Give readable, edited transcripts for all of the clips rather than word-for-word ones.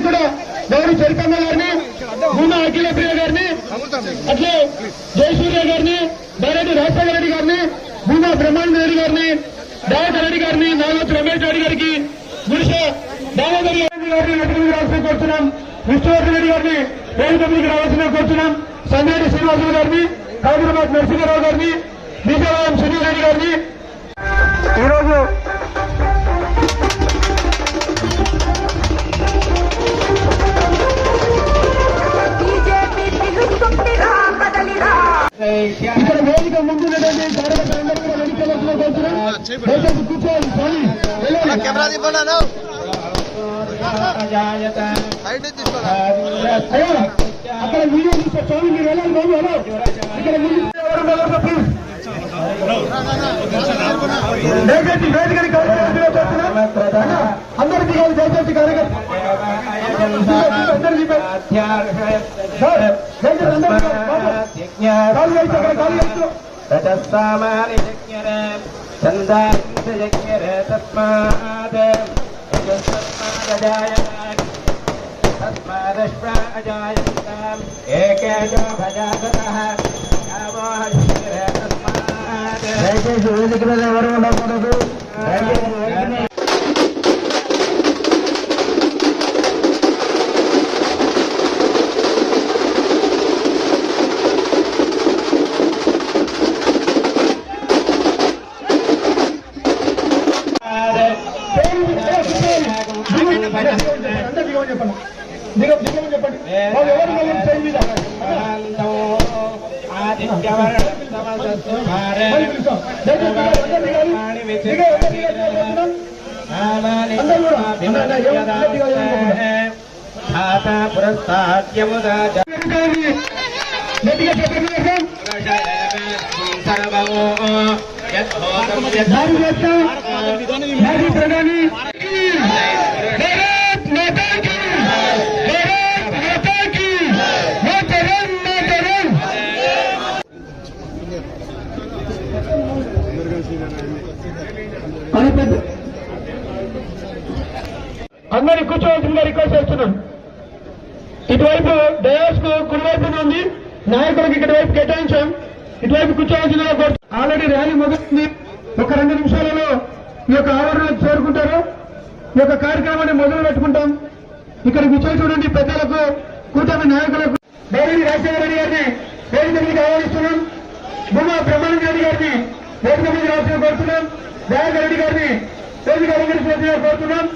కూడా గౌరీ చరితమ్మ గారిని, భూమా అఖిల ప్రియ గారిని, అట్లే జయసూర్య గారిని, బైరెడ్డి రాజశేఖర రెడ్డి గారిని, భూమా బ్రహ్మానంద రెడ్డి గారిని, దయాకర్ రెడ్డి గారిని, నాగోతు రమేష్ రెడ్డి గారికి, గుడిస దామోదర్ రెడ్డి గారిని వేదిక రావాల్సిన కోరుతున్నాం. విష్ణువర్ధన్ రెడ్డి గారిని వేదిక మీదకి రావాల్సిన కోరుతున్నాం. సంగారెడ్డి శ్రీనివాసులు గారిని, హైదరాబాద్ నరసింహారావు గారిని, బీజారాం సునీల్ రెడ్డి గారిని ఈరోజు ఇక్కడ వేదిక ముందున్నటువంటి కార్యకర్తలందరూ కూడా వెనుకవలసిన కోరుతున్నాం. దయచేసి కూర్చోవాలి స్వామి. అక్కడ వీడియో తీసే స్వామి మీరు వెళ్ళాలి బాబు. హలో ఇక్కడ ముందు దయచేసి వేదికని కార్యకర్తలు కోరుతున్నాం. అందరూ దిగాలి దయచేసి కార్యకర్త అందరూ రజస్సామాని యజ్ఞరే చందాంశ యజ్ఞరే తస్మాద్ తస్మాదశ్వాజాయంతాం ఏకేజో భజాసతః యావోహశ్వరే తస్మాద్. దయచేసి వేదిక మీద ఎవరు ఉండకూడదు. అందరి కూర్చోవలసిందిగా రిక్వెస్ట్ చేస్తున్నాం. ఇటువైపు డయాస్ కు కుడివైపు ఉంది, నాయకులకు ఇక్కడ వైపు కేటాయించాం. ఇటువైపు కూర్చోవలసిందిగా ఆల్రెడీ ర్యాలీ మొదలైంది. ఒక 2 నిమిషాలలో ఈ యొక్క ఆవరణకు చేరుకుంటారు. ఈ యొక్క కార్యక్రమాన్ని మొదలు పెట్టుకుంటాం. ఇక్కడ కూర్చొని చూడండి. పెద్దలకు, కూటమి నాయకులకు బైరెడ్డి రాజశేఖర రెడ్డి గారిని వేదిక మీదకి ఆహ్వానిస్తున్నాం. భూమా బ్రహ్మానంద రెడ్డి గారిని వేదిక మీద రావాల్సిన కోరుతున్నాం. దయాకర్ రెడ్డి గారిని వేదిక అలంకరించాల్సిన కోరుతున్నాం.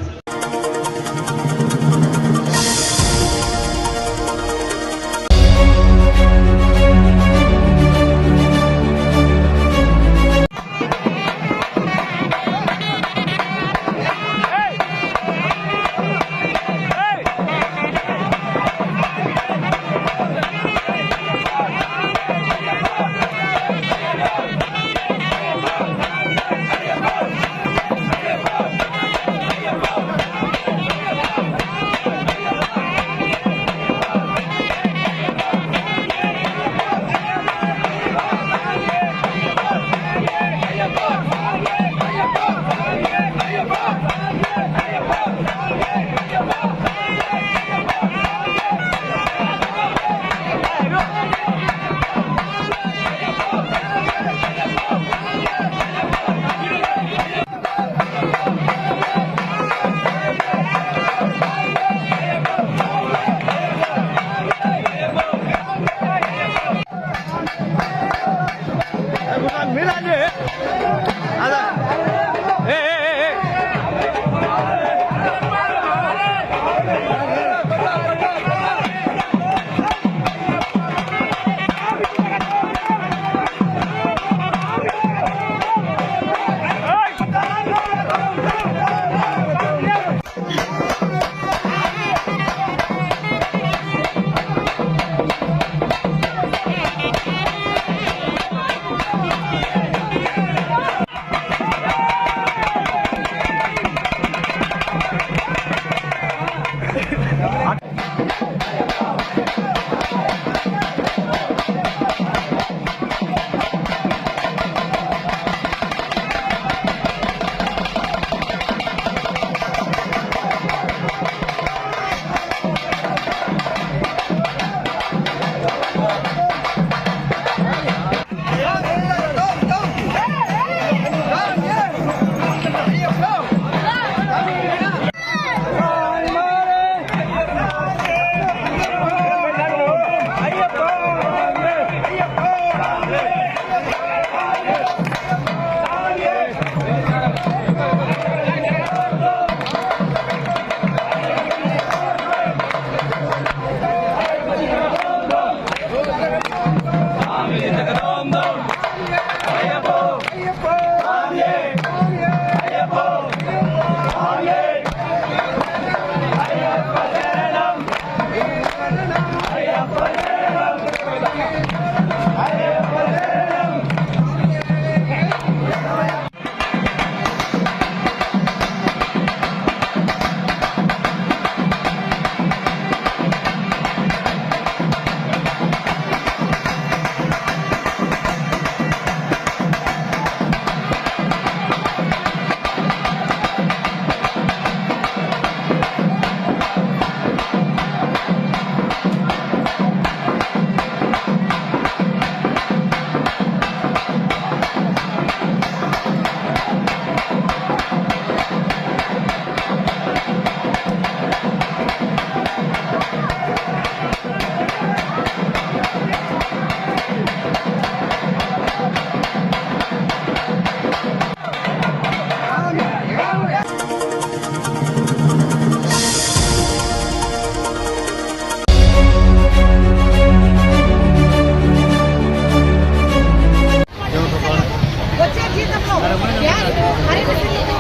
వచ్చే జీతంలో గ్యాస్కు, కరెంటు బిల్లుకు,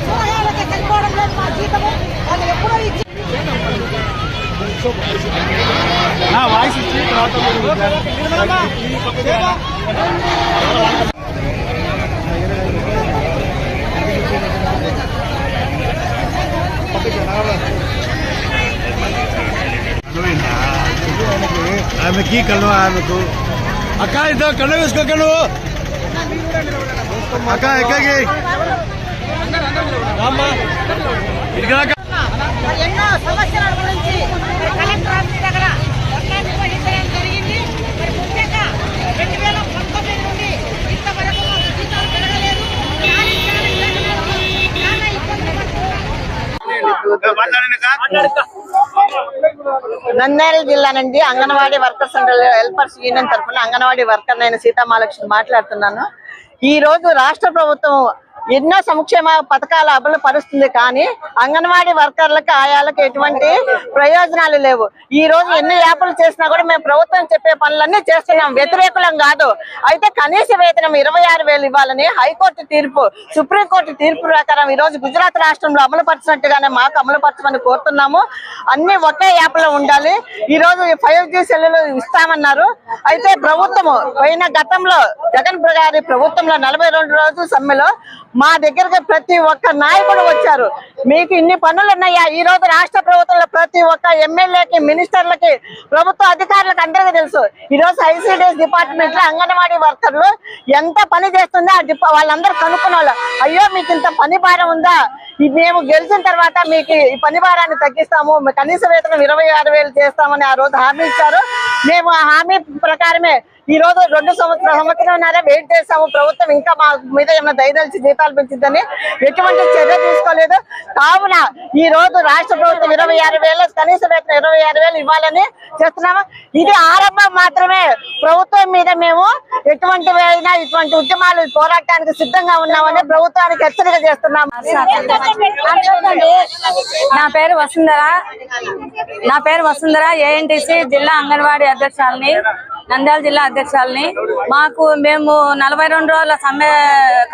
కూరగాయలకి సరిపోవడం లేదు మా జీతము. అది ఎప్పుడో ఇచ్చి వాయిస్ ఇచ్చి ఆమెకి కళ్ళు ఆమెకు అక్క ఇద్దరు కళ్ళు వేసుకోక నువ్వు అక్క ఎక్కడికి ఎన్నో సంవత్సరాల గురించి కలెక్టర్ ఆఫీస్ దగ్గర ధర్నా నిర్వహించడం జరిగింది. మరి ముఖ్యంగా 2019 నుండి ఇంతవరకు మాకు జీతాలు పెరగలేదు. చాలా ఇబ్బందులు నంద్యాల జిల్లా నుండి anganwadi workers and helpers union తరఫున అంగన్వాడీ వర్కర్ నేను సీతామహాలక్ష్మి మాట్లాడుతున్నాను. ఈ రోజు రాష్ట్ర ప్రభుత్వం ఎన్నో సంక్షేమ పథకాలు అమలు పరుస్తుంది, కానీ అంగన్వాడీ వర్కర్లకు ఆయాలకు ఎటువంటి ప్రయోజనాలు లేవు. ఈ రోజు ఎన్ని యాప్లు చేసినా కూడా మేము ప్రభుత్వం చెప్పే పనులన్నీ చేస్తున్నాం, వ్యతిరేకులం కాదు. అయితే కనీస వేతనం 26,000 ఇవ్వాలని హైకోర్టు తీర్పు, సుప్రీంకోర్టు తీర్పు ప్రకారం ఈ రోజు గుజరాత్ రాష్ట్రంలో అమలు పరిచినట్టుగానే మాకు అమలు పరచమని కోరుతున్నాము. అన్ని ఒకే యాప్ లో ఉండాలి. ఈ రోజు 5G సెల్లులు ఇస్తామన్నారు. అయితే ప్రభుత్వము గతంలో జగన్ గారి ప్రభుత్వంలో 42 రోజుల సమ్మెలో మా దగ్గరికి ప్రతి ఒక్క నాయకుడు వచ్చారు. మీకు ఇన్ని పనులు ఉన్నాయా? ఈ రోజు రాష్ట్ర ప్రభుత్వంలో ప్రతి ఒక్క ఎమ్మెల్యేకి, మినిస్టర్లకి, ప్రభుత్వ అధికారులకు అందరికీ తెలుసు. ఈ రోజు ICDS డిపార్ట్మెంట్ లో అంగన్వాడీ వర్కర్లు ఎంత పని చేస్తుందో వాళ్ళందరూ కనుక్కున్న వాళ్ళు, అయ్యో మీకు ఇంత పని భారం ఉందా, మేము గెలిచిన తర్వాత మీకు ఈ పని భారాన్ని తగ్గిస్తాము, కనీస వేతనం 26,000 చేస్తామని ఆ రోజు హామీ ఇచ్చారు. మేము ఆ హామీ ప్రకారమే ఈ రోజు 2 సంవత్సరాలున్నర వెయిట్ చేస్తాము. ప్రభుత్వం ఇంకా మా మీద ఏమైనా దయదలిచి జీతాలు పెంచిందని ఎటువంటి చర్య తీసుకోలేదు. కావున ఈ రోజు రాష్ట్ర ప్రభుత్వం 26,000 కనీస వేతనం 26,000 ఇవ్వాలని చేస్తున్నాము. ఇది ఆరంభం మాత్రమే. ప్రభుత్వం మీద మేము ఇటువంటి ఉద్యమాలు పోరాటానికి సిద్ధంగా ఉన్నామని ప్రభుత్వానికి హెచ్చరిక చేస్తున్నాము. నా పేరు వసుంధర ANTC జిల్లా అంగన్వాడీ అధ్యక్షురాలిని, నంద్యాల జిల్లా అధ్యక్షురాలిని. మేము 42 రోజుల సమ్మె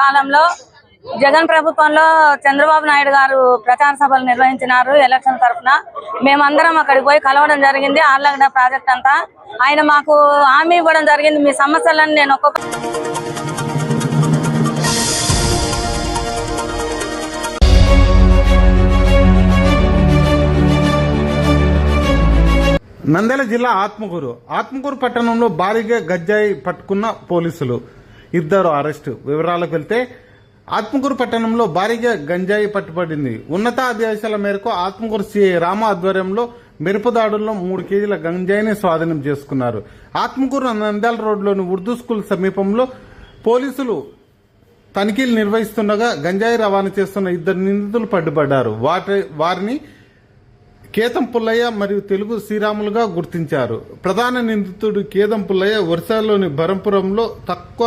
కాలంలో జగన్ ప్రభుత్వంలో చంద్రబాబు నాయుడు గారు ప్రచార సభలు నిర్వహించినారు ఎలక్షన్ తరఫున. మేమందరం అక్కడికి పోయి కలవడం జరిగింది. ఆర్లగడ్డ ప్రాజెక్ట్ అంతా ఆయన మాకు హామీ ఇవ్వడం జరిగింది. మీ సమస్యలను నేను నంద్యాల జిల్లా ఆత్మకూరు పట్టణంలో భారీగా గంజాయి పట్టుకున్న పోలీసులు, 2 అరెస్టు. వివరాలకు వెళ్తే ఆత్మకూరు పట్టణంలో భారీగా గంజాయి పట్టుబడింది. ఉన్నతాదేశాల మేరకు ఆత్మకూరు CI రామ ఆధ్వర్యంలో మెరుపుదాడుల్లో 3 కేజీల గంజాయిని స్వాధీనం చేసుకున్నారు. ఆత్మకూరు నంద్యాల రోడ్లోని ఉర్దూ స్కూల్ సమీపంలో పోలీసులు తనిఖీలు నిర్వహిస్తుండగా గంజాయి రవాణా చేస్తున్న 2 నిందితులు పట్టుబడ్డారు. వారిని కేతం పుల్లయ్య మరియు తెలుగు శ్రీరాములుగా గుర్తించారు. ప్రధాన నిందితుడు కేతం పుల్లయ్య ఒరిస్సాలోని బరంపురంలో తక్కువ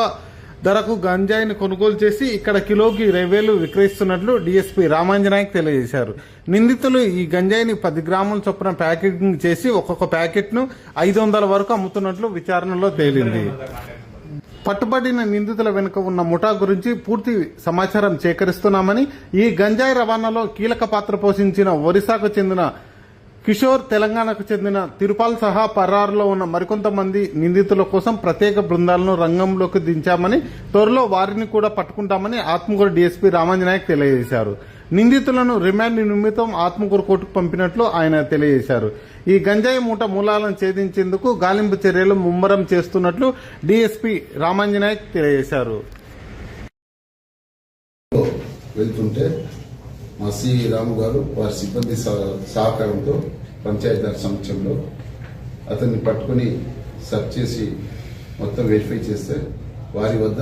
ధరకు గంజాయిని కొనుగోలు చేసి ఇక్కడ కిలోకి 20,000 విక్రయిస్తున్నట్లు DSP రామాంజనాయక్ తెలియజేశారు. నిందితులు ఈ గంజాయిని 10 గ్రాముల చొప్పున ప్యాకెటింగ్ చేసి ఒక్కొక్క ప్యాకెట్ ను 500 వరకు అమ్ముతున్నట్లు విచారణలో తేలింది. పట్టుబడిన నిందితుల వెనుక ఉన్న ముఠా గురించి పూర్తి సమాచారం సేకరిస్తున్నామని, ఈ గంజాయి రవాణాలో కీలక పాత్ర పోషించిన ఒరిస్సాకు చెందిన కిషోర్, తెలంగాణకు చెందిన తిరుపాల్ సహా పరారులో ఉన్న మరికొంతమంది నిందితుల కోసం ప్రత్యేక బృందాలను రంగంలోకి దించామని, త్వరలో వారిని కూడా పట్టుకుంటామని ఆత్మకూరు డీఎస్పీ రామాంజనాయక్ తెలియజేశారు. నిందితులను రిమాండ్ నిమిత్తం ఆత్మకూరు కోర్టుకు పంపినట్లు ఆయన తెలియజేశారు. ఈ గంజాయి మూట మూలాలను ఛేదించేందుకు గాలింపు చర్యలు ముమ్మరం చేస్తున్నట్లు డీఎస్పీ రామాంజనాయక్ తెలియజేశారు. వెళ్తుంటే మా సి రాము గారు వారి సిబ్బంది సహకారంతో పంచాయతీరాజ్ సమక్షంలో అతన్ని పట్టుకుని సెర్చ్ చేసి మొత్తం వెరిఫై చేస్తే వారి వద్ద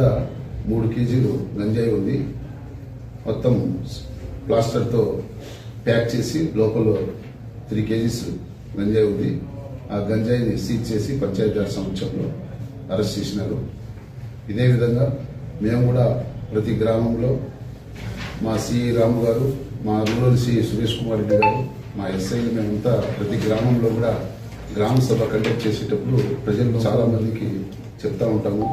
3 కేజీలు గంజాయి ఉంది. మొత్తం ప్లాస్టర్తో ప్యాక్ చేసి లోపల 3 కేజీస్ గంజాయి ఉంది. ఆ గంజాయిని సీజ్ చేసి పంచాయతీరాజ్ సమక్షంలో అరెస్ట్ చేసినారు. ఇదే విధంగా మేము కూడా ప్రతి గ్రామంలో మా సి రాము గారు, మా రూరల్ సి సురేష్ కుమార్ రెడ్డి గారు, మా ఎస్ఐలు మేమంతా ప్రతి గ్రామంలో కూడా గ్రామ సభ కండక్ట్ చేసేటప్పుడు ప్రజలు చాలా మందికి చెప్తా ఉంటాము.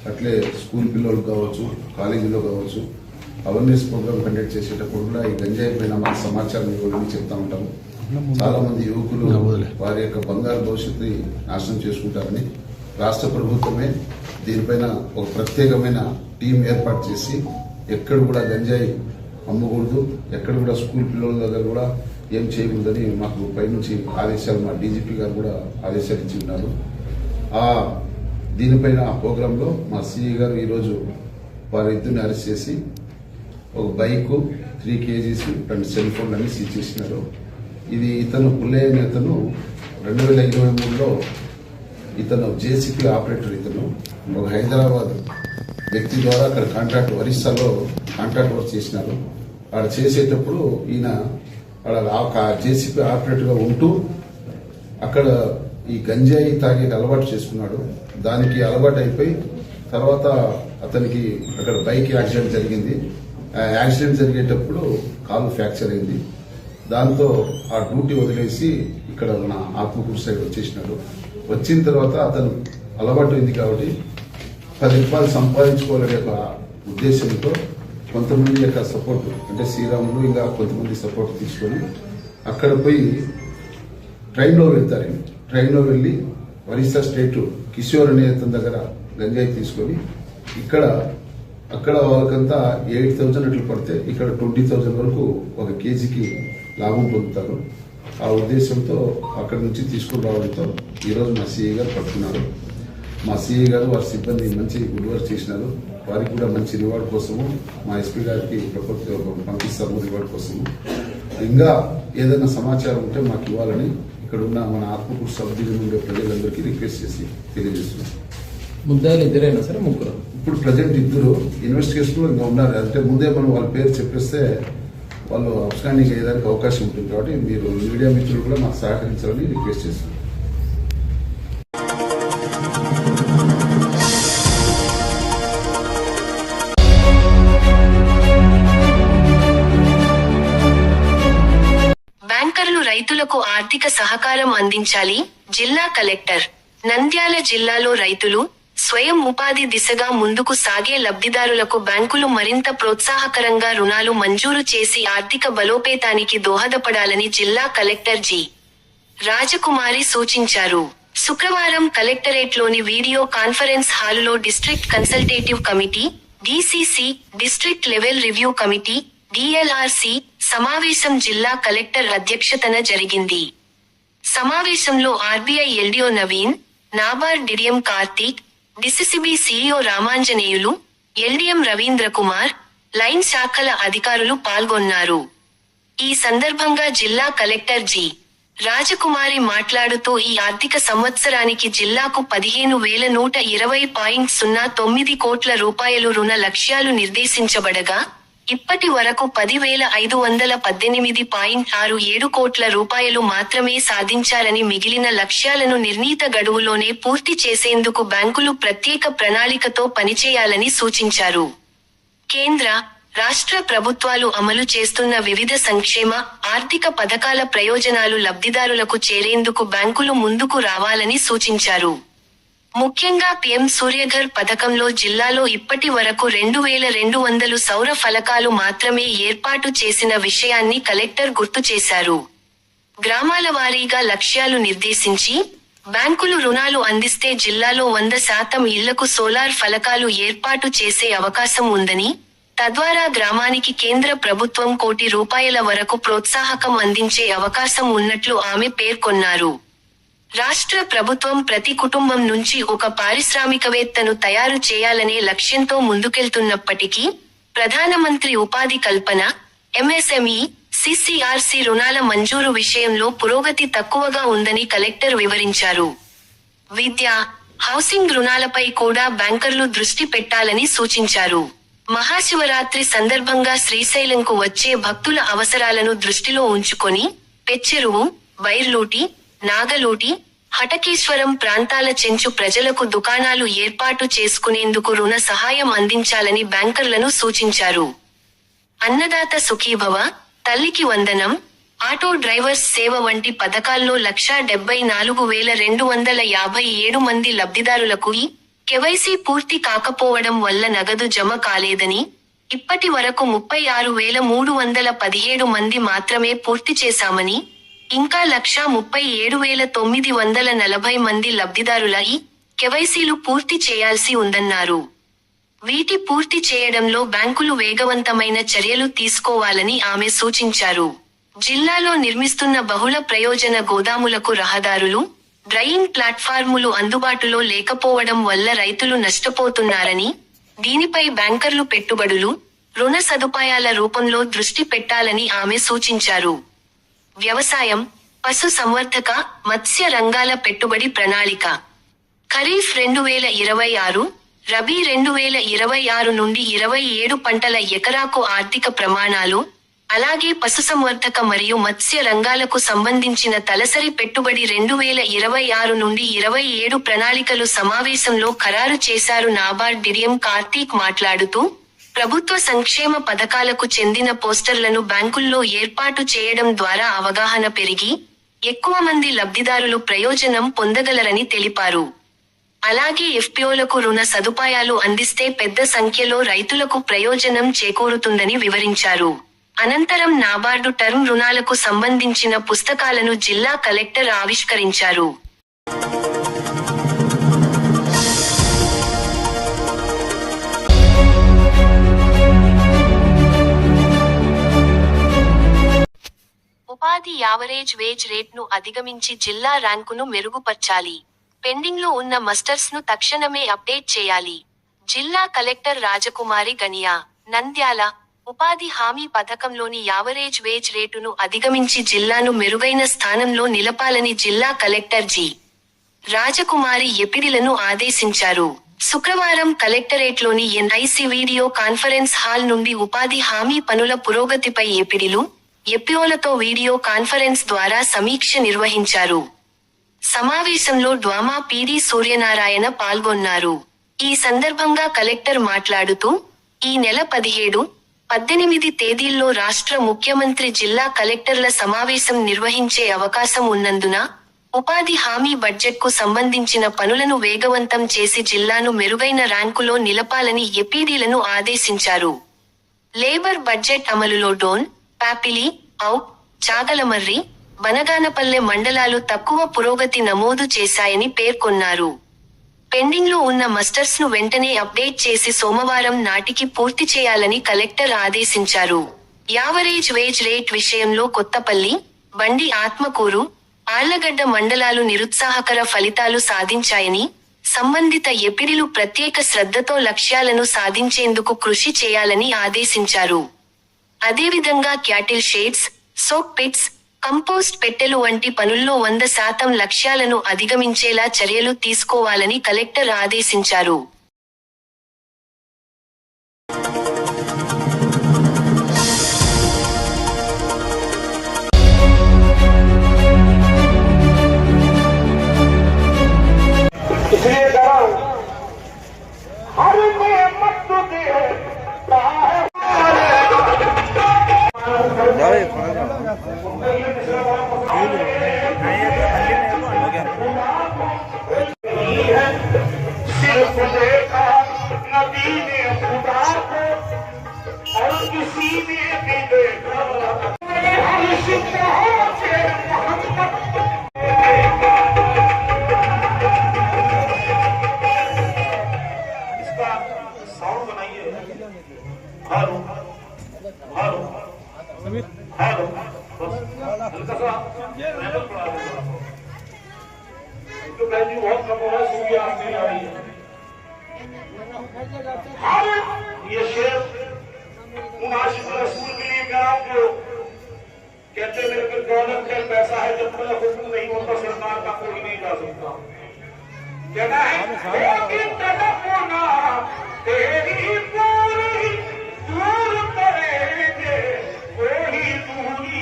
అట్లే స్కూల్ పిల్లలకు కావచ్చు, కాలేజీలో కావచ్చు, అవేర్నెస్ ప్రోగ్రామ్ కండక్ట్ చేసేటప్పుడు కూడా ఈ గంజాయి పైన మాకు సమాచారం ఇవ్వాలని చెప్తా ఉంటాము. చాలా మంది యువకులు వారి యొక్క బంగారు భవిష్యత్తుని నాశనం చేసుకుంటారని రాష్ట్ర ప్రభుత్వమే దీనిపైన ఒక ప్రత్యేకమైన టీం ఏర్పాటు చేసి ఎక్కడ కూడా గంజాయి అమ్మకూడదు, ఎక్కడ కూడా స్కూల్ పిల్లల దగ్గర కూడా ఏం చేయకూడదని మాకు పైనుంచి ఆదేశాలు మా డీజీపీ గారు కూడా ఆదేశాలు ఇచ్చి ఉన్నారు. దీనిపైన ఆ ప్రోగ్రాంలో మా సిఐ గారు ఈరోజు వారిద్దరిని అరెస్ట్ చేసి ఒక బైకు, 3 కేజీస్, 2 సెల్ ఫోన్లని సీజ్ చేసినారు. ఇది ఇతను పుల్లయ్య అనే అతను 2023లో ఇతను జేసీపీ ఆపరేటర్. ఇతను ఒక హైదరాబాద్ వ్యక్తి ద్వారా అక్కడ కాంట్రాక్ట్ ఒరిస్సాలో కాంట్రాక్ట్ వర్క్ చేసినారు. అక్కడ చేసేటప్పుడు ఈయన అక్కడ జేసీపీ ఆపరేటర్ గా ఉంటూ అక్కడ ఈ గంజాయి తాగే అలవాటు చేసుకున్నాడు. దానికి అలవాటు అయిపోయి తర్వాత అతనికి అక్కడ బైక్ యాక్సిడెంట్ జరిగింది. ఆ యాక్సిడెంట్ జరిగేటప్పుడు కాలు ఫ్రాక్చర్ అయింది. దాంతో ఆ డ్యూటీ వదిలేసి ఇక్కడ మన ఆత్మకూరు సైడ్ వచ్చేసినాడు. వచ్చిన తర్వాత అతను అలవాటు అయింది కాబట్టి 10 రూపాయలు సంపాదించుకోవాలనే ఒక ఉద్దేశంతో కొంతమంది యొక్క సపోర్ట్, అంటే శ్రీరాములు ఇంకా కొంతమంది సపోర్ట్ తీసుకొని అక్కడ పోయి ట్రైన్లో వెళ్తారు. ట్రైన్లో వెళ్ళి ఒరిస్సా స్టేట్ కిషోర్ అనే అతని దగ్గర గంజాయి తీసుకొని అక్కడ వాళ్ళకంతా 8,000 అట్లు పడితే ఇక్కడ 20,000 వరకు ఒక కేజీకి లాభం పొందుతారు. ఆ ఉద్దేశంతో అక్కడి నుంచి తీసుకుని రావడంతో ఈరోజు మా సిఐ గారు పట్టుకున్నారు. మా సిఐ గారు వారి సిబ్బంది మంచి గుడ్ వర్క్ చేసినారు. వారికి కూడా మంచి రివార్డ్ కోసము మా ఎస్పీ గారికి పంపిస్తాము రివార్డ్ కోసము. ఇంకా ఏదైనా సమాచారం ఉంటే మాకు ఇవ్వాలని ఇక్కడ ఉన్న మన ఆత్మకూరు సబ్ డివిజన్ ఉండే ప్రజలందరికీ రిక్వెస్ట్ చేసి తెలియజేస్తున్నాం. ముద్దాయిలు ఇద్దరేనా సరే ముగ్గురు? ఇప్పుడు ప్రజెంట్ 2 ఇన్వెస్టిగేషన్ ఇంకా ఉన్నారు. అంటే ముందే మనం వాళ్ళ పేరు చెప్పేస్తే వాళ్ళు అబ్స్కాండింగ్ అయ్యేదానికి అవకాశం ఉంటుంది. కాబట్టి మీరు మీడియా మిత్రులు కూడా మాకు సహకరించాలని రిక్వెస్ట్ చేస్తున్నాం. బ్యాంకర్లు రైతులకు ఆర్థిక సహకారం అందించాలి. జిల్లా కలెక్టర్. నంద్యాల జిల్లాలో రైతులు స్వయం ఉపాధి దిశగా ముందుకు సాగే లబ్ధిదారులకు బ్యాంకులు మరింత ప్రోత్సాహకరంగా రుణాలు మంజూరు చేసి ఆర్థిక బలోపేతానికి దోహదపడాలని జిల్లా కలెక్టర్ జి. రాజకుమారి సూచించారు. శుక్రవారం కలెక్టరేట్లోని వీడియో కాన్ఫరెన్స్ హాలులో district consultative committee, DCC, district level review committee, DLRC సమావేశం జిల్లా కలెక్టర్ అధ్యక్షతన జరిగింది. సమావేశంలో RBI LDO Naveen, NABARD DDM Karthik, DCCB CEO Ramanjaneyulu, LDM Ravindra Kumar, line శాఖల అధికారులు పాల్గొన్నారు. ఈ సందర్భంగా జిల్లా కలెక్టర్ జి. రాజకుమారి మాట్లాడుతూ ఈ ఆర్థిక సంవత్సరానికి జిల్లాకు 15,120.09 కోట్ల రూపాయలు రుణ లక్ష్యాలు నిర్దేశించబడగా, ఇప్పటి వరకు 10,518.67 కోట్ల రూపాయలు మాత్రమే సాధించారని, మిగిలిన లక్ష్యాలను నిర్ణీత గడువులోనే పూర్తి చేసేందుకు బ్యాంకులు ప్రత్యేక ప్రణాళికతో పనిచేయాలని సూచించారు. కేంద్ర, రాష్ట్ర ప్రభుత్వాలు అమలు చేస్తున్న వివిధ సంక్షేమ, ఆర్థిక పథకాల ప్రయోజనాలు లబ్ధిదారులకు చేరేందుకు బ్యాంకులు ముందుకు రావాలని సూచించారు. ముఖ్యంగా పీఎం సూర్యఘర్ పథకంలో జిల్లాలో ఇప్పటి వరకు 2200 సౌర ఫలకాలు మాత్రమే ఏర్పాటు చేసిన విషయాన్ని కలెక్టర్ గుర్తు చేశారు. గ్రామాల వారీగా లక్ష్యాలు నిర్దేశించి బ్యాంకులు రుణాలు అందిస్తే జిల్లాలో 100% ఇళ్లకు సోలార్ ఫలకాలు ఏర్పాటు చేసే అవకాశం ఉందని, తద్వారా గ్రామానికి కేంద్ర ప్రభుత్వం ₹1 కోటి వరకు ప్రోత్సాహకం అందించే అవకాశం ఉన్నట్లు ఆమె పేర్కొన్నారు. రాష్ట్ర ప్రభుత్వం ప్రతి కుటుంబం నుంచి ఒక పారిశ్రామికవేత్తను తయారు చేయాలనే లక్ష్యంతో ముందుకెళ్తున్నప్పటికీ, ప్రధానమంత్రి ఉపాధి కల్పన, ఎంఎస్ఎంఈ, సిసిఆర్సి రుణాల మంజూరు విషయంలో పురోగతి తక్కువగా ఉందని కలెక్టర్ వివరించారు. విద్య, హౌసింగ్ రుణాలపై కూడా బ్యాంకర్లు దృష్టి పెట్టాలని సూచించారు. మహాశివరాత్రి సందర్భంగా శ్రీశైలంకు వచ్చే భక్తుల అవసరాలను దృష్టిలో ఉంచుకొని పెచ్చెరువు, బైర్లూటి, నాగలూటి, హటకేశ్వరం ప్రాంతాల చెంచు ప్రజలకు దుకాణాలు ఏర్పాటు చేసుకునేందుకు రుణ సహాయం అందించాలని బ్యాంకర్లను సూచించారు. అన్నదాత సుఖీభవ, తల్లికి వందనం, ఆటో డ్రైవర్స్ సేవ వంటి పథకాల్లో 1,74,257 మంది లబ్ధిదారులకు కేవైసీ పూర్తి కాకపోవడం వల్ల నగదు జమ కాలేదని, ఇప్పటి వరకు 36,317 మంది మాత్రమే పూర్తి చేశామని, ఇంకా 1,37,940 మంది లబ్ధిదారుల కేవైసీలు పూర్తి చేయాల్సి ఉందన్నారు. వీటి పూర్తి చేయడంలో బ్యాంకులు వేగవంతమైన చర్యలు తీసుకోవాలని ఆమె సూచించారు. జిల్లాలో నిర్మిస్తున్న బహుళ ప్రయోజన గోదాములకు రహదారులు, డ్రైయింగ్ ప్లాట్ఫార్ములు అందుబాటులో లేకపోవడం వల్ల రైతులు నష్టపోతున్నారని, దీనిపై బ్యాంకర్లు పెట్టుబడులు, రుణ సదుపాయాల రూపంలో దృష్టి పెట్టాలని ఆమె సూచించారు. వ్యవసాయం, పశు సంవర్ధక, మత్స్య రంగాల పెట్టుబడి ప్రణాళిక, ఖరీఫ్ 2026, రబీ 2026 నుండి 27 పంటల ఎకరాకు ఆర్థిక ప్రమాణాలు, అలాగే పశుసంవర్ధక మరియు మత్స్య రంగాలకు సంబంధించిన తలసరి పెట్టుబడి 2026 నుండి 27 ప్రణాళికలు సమావేశంలో ఖరారు చేశారు. నాబార్డ్ డిడిఎం కార్తీక్ మాట్లాడుతూ, ప్రభుత్వ సంక్షేమ పథకాలకు చెందిన పోస్టర్లను బ్యాంకుల్లో ఏర్పాటు చేయడం ద్వారా అవగాహన పెరిగి, ఎక్కువ మంది లబ్ధిదారులు ప్రయోజనం పొందగలరని తెలిపారు. అలాగే ఎఫ్పిఓలకు రుణ సదుపాయాలు అందిస్తే పెద్ద సంఖ్యలో రైతులకు ప్రయోజనం చేకూరుతుందని వివరించారు. అనంతరం నాబార్డు టర్మ్ రుణాలకు సంబంధించిన పుస్తకాలను జిల్లా కలెక్టర్ ఆవిష్కరించారు. ఉపాధి యావరేజ్ వేజ్ రేట్ను అధిగమించి జిల్లా ర్యాంకును మెరుగుపర్చాలి. పెండింగ్లో ఉన్న మస్టర్స్ను తక్షణమే అప్డేట్ చేయాలి. జిల్లా కలెక్టర్ రాజకుమారి గనియా, నంద్యాల. ఉపాధి హామీ పథకంలోని యావరేజ్ వేజ్ రేటును అధిగమించి జిల్లాను మెరుగైన స్థానంలో నిలపాలని జిల్లా కలెక్టర్ జి. రాజకుమారి ఎపిడిలను ఆదేశించారు. శుక్రవారం కలెక్టరేట్లోని ఎన్ఐసి వీడియో కాన్ఫరెన్స్ హాల్ నుండి ఉపాధి హామీ పనుల పురోగతిపై ఎపిఓలతో వీడియో కాన్ఫరెన్స్ ద్వారా సమీక్ష నిర్వహించారు. సమావేశంలో డ్వామా పీడీ సూర్యనారాయణ పాల్గొన్నారు. ఈ సందర్భంగా కలెక్టర్ మాట్లాడుతూ, ఈ నెల 17, 18 తేదీల్లో రాష్ట్ర ముఖ్యమంత్రి జిల్లా కలెక్టర్ల సమావేశం నిర్వహించే అవకాశం ఉన్నందున, ఉపాధి హామీ బడ్జెట్కు సంబంధించిన పనులను వేగవంతం చేసి జిల్లాను మెరుగైన ర్యాంకులో నిలపాలని ఎపిడీలను ఆదేశించారు. లేబర్ బడ్జెట్ అమలులో డోన్, పాపిలి, చాగలమర్రి, బనగానపల్లె మండలాలు తక్కువ పురోగతి నమోదు చేశాయని పేర్కొన్నారు. పెండింగ్లో ఉన్న మస్టర్స్ను వెంటనే అప్డేట్ చేసి సోమవారం నాటికి పూర్తి చేయాలని కలెక్టర్ ఆదేశించారు. యావరేజ్ వేజ్ రేట్ విషయంలో కొత్తపల్లి, బండి ఆత్మకూరు, ఆళ్లగడ్డ మండలాలు నిరుత్సాహకర ఫలితాలు సాధించాయని, సంబంధిత ఎపిడిలు ప్రత్యేక శ్రద్ధతో లక్ష్యాలను సాధించేందుకు కృషి చేయాలని ఆదేశించారు. అదేవిధంగా cattle sheds, soak pits, compost పెట్టెలు వంటి పనుల్లో 100% లక్ష్యాలను అధిగమించేలా చర్యలు తీసుకోవాలని కలెక్టర్ ఆదేశించారు. है हेलो हेलो हेलो हल्का सा तो वैल्यू बहुत कम हो रहा है, सूर्य आप नहीं आ रही है। ये शेर उन आशिक रसूल के लिए कह रहा हूं जो कहते मेरे पे दौलत है, पैसा है, जब तक हुक्म नहीं होता सरकार का कोई नहीं जा सकता। कहना है तेरी पूरी दूर करेंगे वही दूरी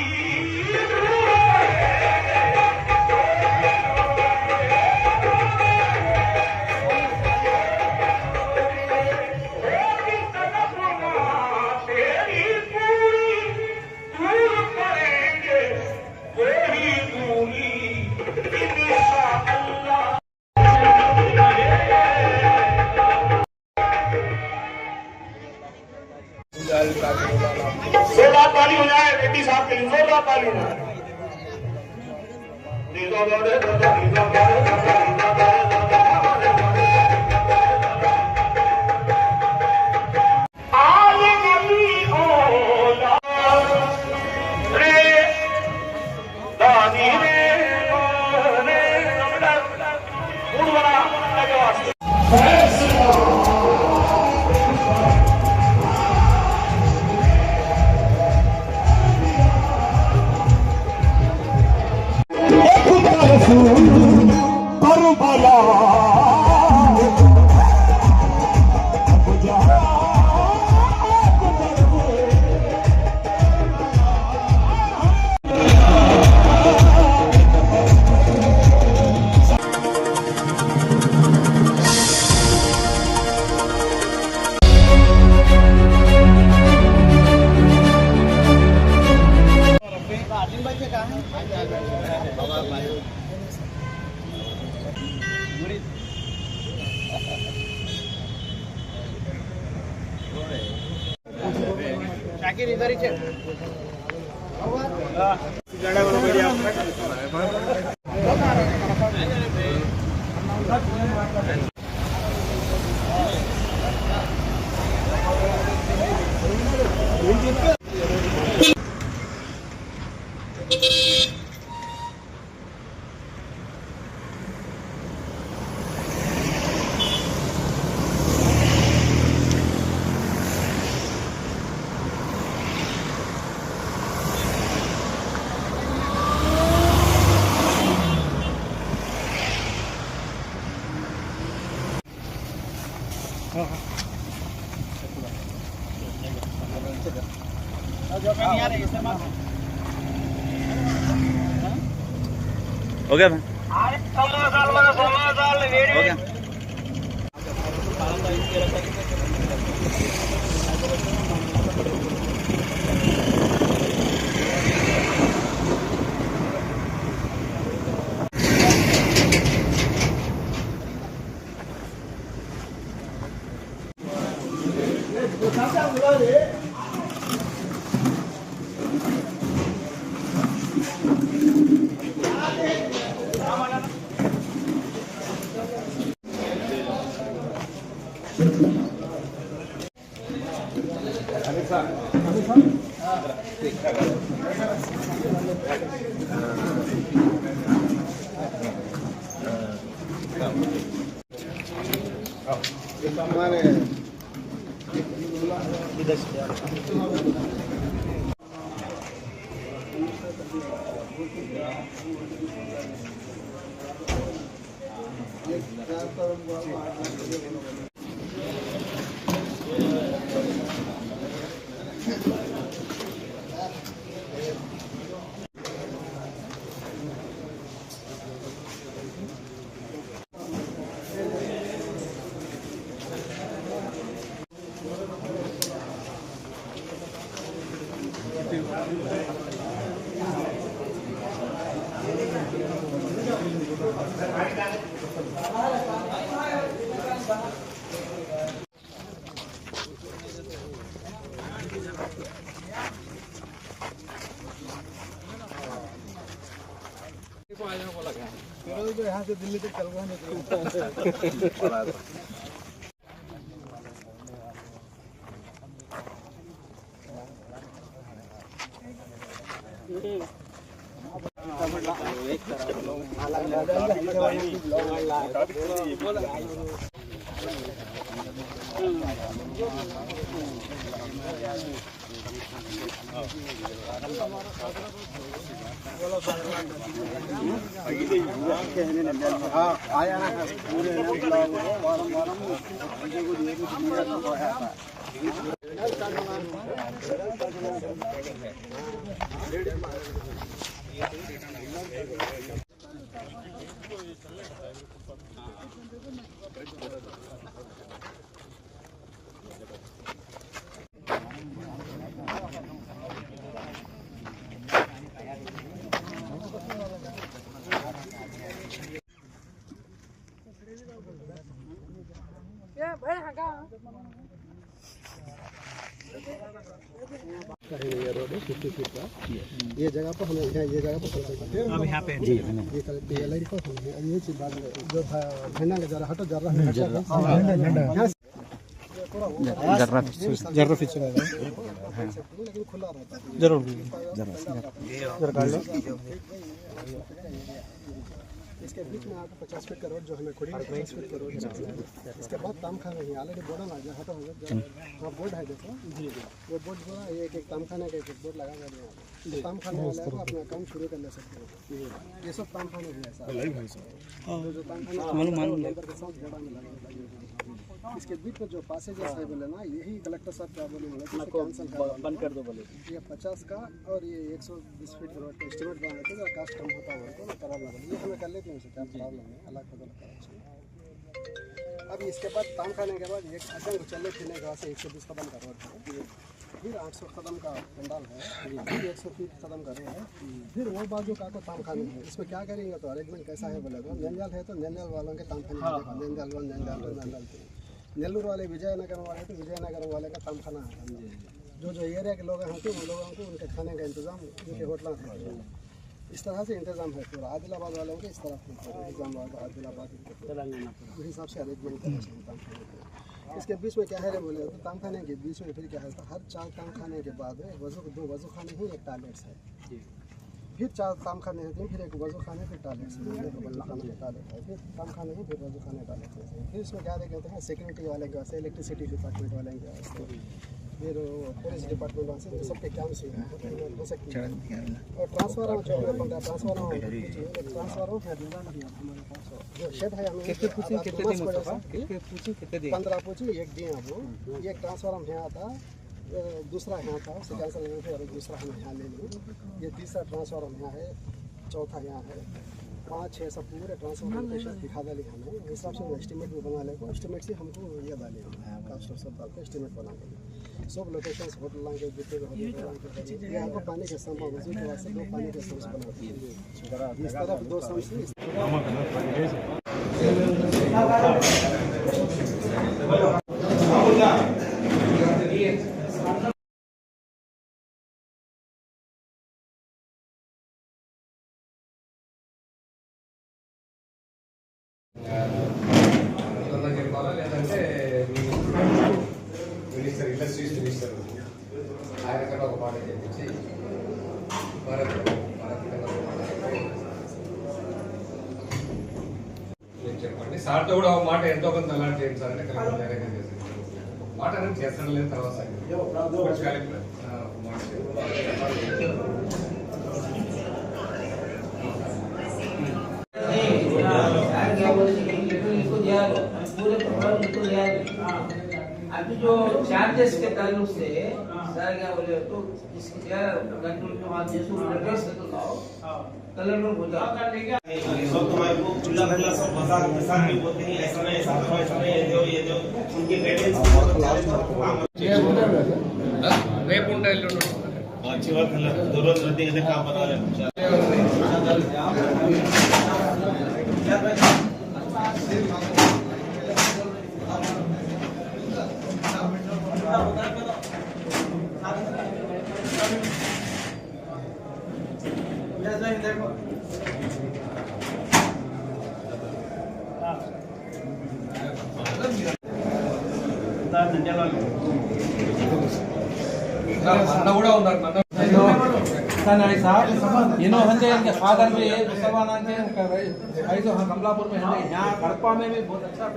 जोरदार ताली हो जाए रेड्डी साहब के लिए, जोरदार ताली हो जाए। ఓకే ఓకే यहाँ से दिल्ली तक चल रहा है। ये जगह पर हमें ये जगह पर अब यहाँ पे जी ये लाइट पर ये चीज बात जो झंडा का जरा हटो जरा जरा फिक्स लेकिन खुला रहता है जरूर जरा इसके बीच में आपको 50 फीट का रोड जो हमें खुड़ी 50 फीट का रोड इसके बाद तामखाना है ऑलरेडी बोर्ड आ गया हटो हाँ बोर्ड है देखो वो बोर्ड पूरा एक तामखाने का एक बोर्ड लगा दिया तामखाने वाले को अपना काम शुरू कर ले सकते हो ये सब तामखाने हैं जो तामखाना के साथ जोड़ा में लगा इसके बीच में जो पासेजेस है बोले ना यही कलेक्टर साहब क्या बोले बंद कर दो बोले ये 50 का और ये 120 फीट रोड का एस्टिमेट बनाए थे कास्ट कम होता हुआ तो प्रॉब्लम है ये हमें कर लेते हैं क्या प्रॉब्लम है अलग अब इसके बाद काम खाने के बाद एक अचानक चलने फिरने के वास्ते 120 कदम का रोड है फिर 800 कदम का पंडाल है फिर 100 फीट कदम का रोड है फिर वो बाजू का को ताम खाने है इसमें क्या करेंगे तो अरेंजमेंट कैसा है बोले तो नंदयाल है तो नंदयाल वालों के ताम खाने नंदयाल 1 नंदयाल 2 नंदयाल 3 नेल्लूर वाले विजयनगर वाले तो विजयनगर वाले का ताम खाना है जो एरिया के लोग हैं उन लोगों को उनके खाने का इंतजाम उनके होटलों से इस तरह से इंतजाम है पूरा आदिलाबाद वालों के इस तरह निजामाबाद आदिलाबाद उस हिसाब से अरेंजमेंट करें इसके बीच में क्या है बोले तो ताम खाने के बीच में फिर क्या है तो हर 4 ताम खाने के बाद 2 वजू खाने ही एक टॉयलेट्स है फिर 4 ताम खाने हैं फिर एक वजू खाने फिर टॉयलेट्स वजू खाने के टॉयलेट है फिर ताम खाने ही फिर वजू खाने टॉयलेट है फिर इसमें क्या कहते हैं सिक्योरिटी वाले के वास्ते इलेक्ट्रिसिटी डिपार्टमेंट वाले के वास्ते फिर पुलिस डिपार्टमेंट वाले से सबके काम से हो सकती है और ट्रांसफार्मर जो हमें पड़ता है ट्रांसफार्मर हमारे पास जो शेड है हमें कितने 15 पूछी एक दिए आपको एक ट्रांसफार्मर यहाँ था दूसरा यहाँ था उसे कैंसिल नहीं थे और दूसरा हम यहाँ ले लें ये तीसरा ट्रांसफार्मर यहाँ है चौथा यहाँ है 5-6 सब पूरे ट्रांसफार्मर लोकेशन दिखा डाली हमें उस हिसाब से एस्टिमेट भी बना लेगा एस्टिमेट से हमको ये डाले कास्ट सब डाल के एस्टिमेट बना के सब लोकेशन होटल के जितने यहाँ को पानी के सम्प वजू के वास्ते 2 पानी के सम्प बनाते हैं इस तरफ 2 सम्प లేదంటే మినిస్టర్ ఇండస్ట్రీస్ మినిస్టర్ ఆయన కన్నా ఒక మాట చెప్పించి చెప్పండి సార్తో కూడా ఒక మాట ఎంతో కొంత అలాంటి చేయండి సార్ అంటే కలెక్టర్ చేసి మాట అనేది చేస్తాను లేదు తర్వాత अभी जो चार्जेस के ताल्लुक से सर क्या बोले तो इसकी कंट्रोल में आप जैसे रिक्वेस्ट कर दो कलर में बोल दो सब तुम्हारे को खुला खुला सब मजाक मजाक में बोलते हैं ऐसा नहीं ये दो उनके गाइडेंस రేపు ఉంటాయి अच्छी बात है 2 रोज रहते हैं काम बना ले కూడా ఉన్నారు पाकिस्तान आई साहब इन्होंने इनके फादर भी मुसलमान थे तो हाँ कमलापुर में है यहाँ हड़प्पा में भी बहुत अच्छा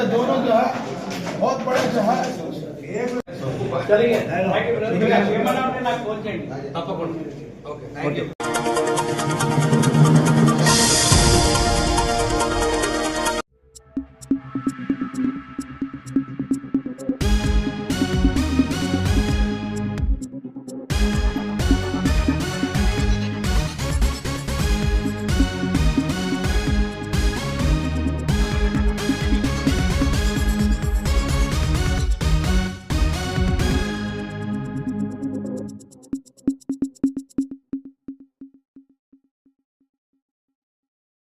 दोनों जो है बहुत बड़े जो है తప్పకుండా ఓకే థ్యాంక్ యూ